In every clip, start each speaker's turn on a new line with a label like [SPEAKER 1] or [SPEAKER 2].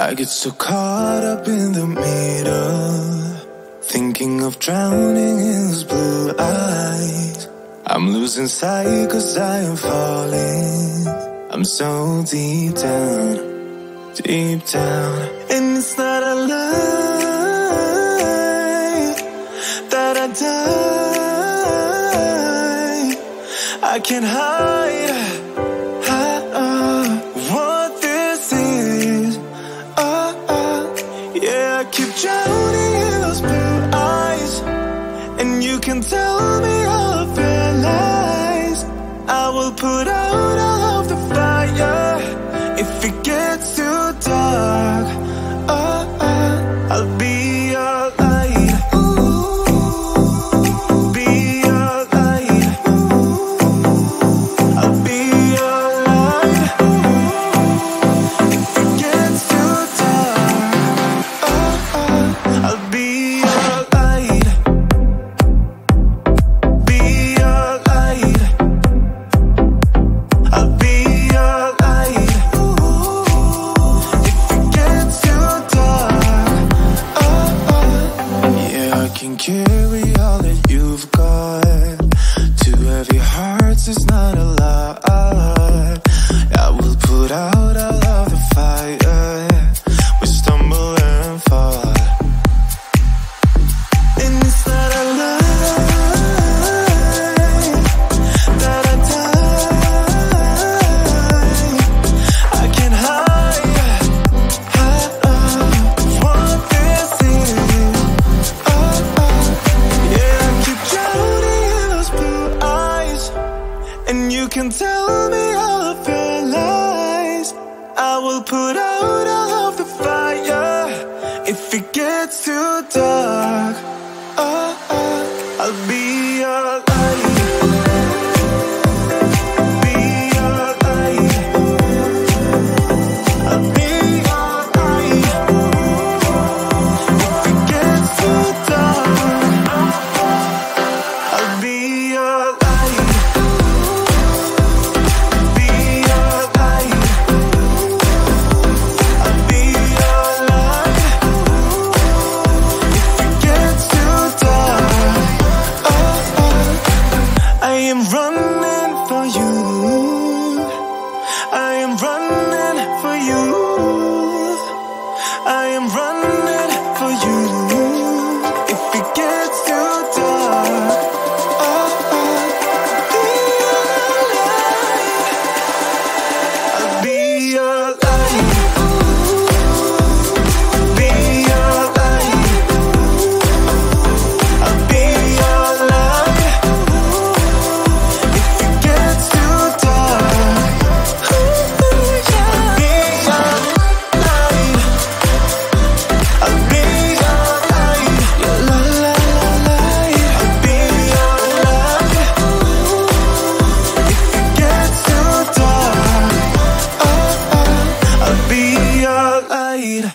[SPEAKER 1] I get so caught up in the middle, thinking of drowning in his blue eyes. I'm losing sight 'cause I am falling. I'm so deep down, deep down. And it's not a lie that I die. I can't hide what this is. Yeah, I keep drowning in those blue eyes, and you can tell me all of your lies. I will put out all of the fire if it gets too dark. I'll be your light. Be your light. I'll be your light. If it gets too dark, I'll be your light. Be your light. I'll be your light. If it gets too dark, yeah, I can carry all that you've got. Two heavy hearts is not a lot. I will put out all of the fire. We stumble and fall, and it's not a lie that I die. I can't hide what this is. Yeah, I keep drowning in those blue eyes, and you can tell me all of your lies. I will put out all of the fire if it gets too dark. I'll be your light. Be your light. I'll be your light. If it gets too dark, I'll be your light. Be your light. I'll be your light. If it gets too dark, I am running for you. I am running for you. I am running for you. If it gets too dark, I'll be your light. Be your light. I'll be your light. If it gets too dark, I'll be your light. I'll be your light. Your light. I'll be your light. If it gets too dark, I'll be your light.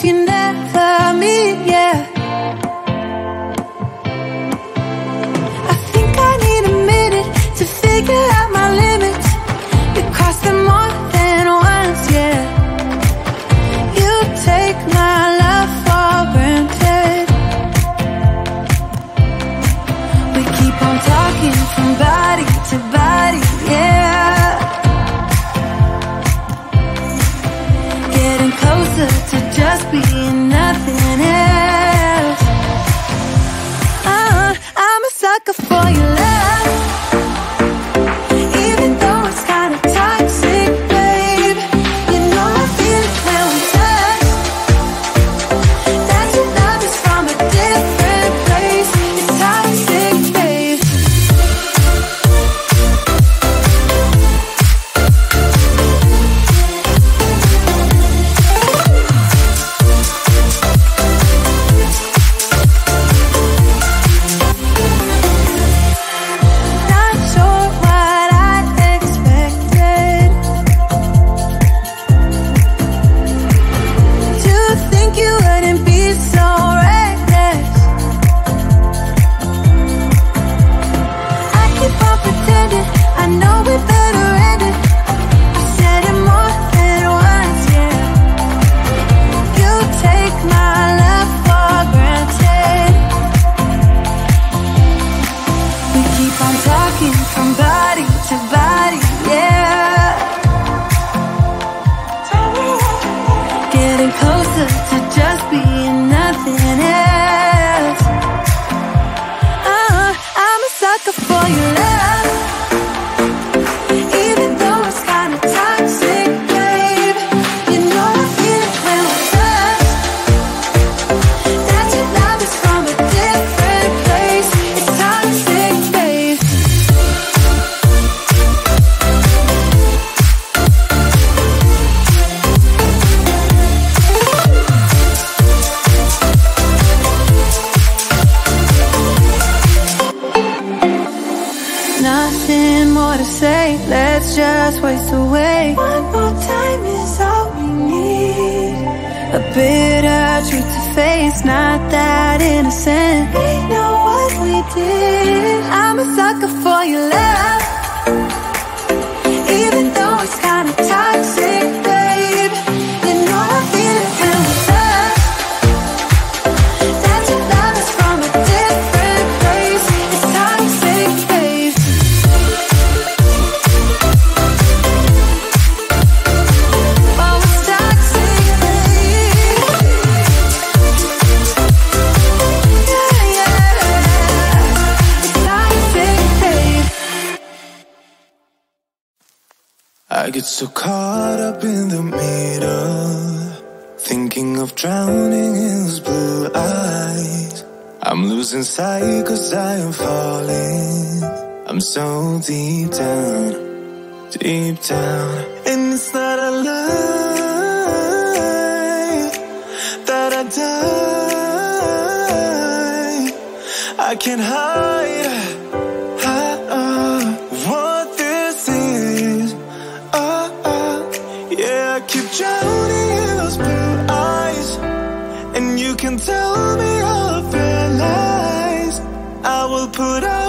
[SPEAKER 1] paths you never meet, yeah. I think I need a minute to figure out my limits. You cross them more than once, yeah. You take my love for granted. We keep on talking from body to body, yeah. Getting closer to just being nothing else. I'm a sucker for your love, even though it's kinda toxic, babe. You know I feel it when we touch. That your love is from a different place. It's toxic, babe. Not sure what I expected. To think you wouldn't be so reckless. I keep on pretending I know we better end it. I said it more than once, yeah. You take my love for granted. We keep on talking from body to body, yeah. Getting closer to just being nothing else. I'm a sucker for your love, even though it's kinda toxic, babe. You know I feel it when we touch. That your love is from a different place. It's toxic, babe. Nothing more to say, let's just waste away. One more time is all we need. A bitter truth to face, not that innocent. We know what we did. I'm a sucker for your love, even though it's kinda toxic, babe. You know I feel it when we touch. That your love is from a different place. It's toxic, babe. Oh, it's toxic, babe. Yeah, yeah. It's toxic, babe.
[SPEAKER 2] I get so caught up in the middle, thinking of drowning in those blue eyes. I'm losing sight 'cause I am falling. I'm so deep down, deep down. And it's not a lie that I die. I can't hide what this is. Yeah, I keep drowning in those blue eyes, and you can tell me all of your lies. I will put out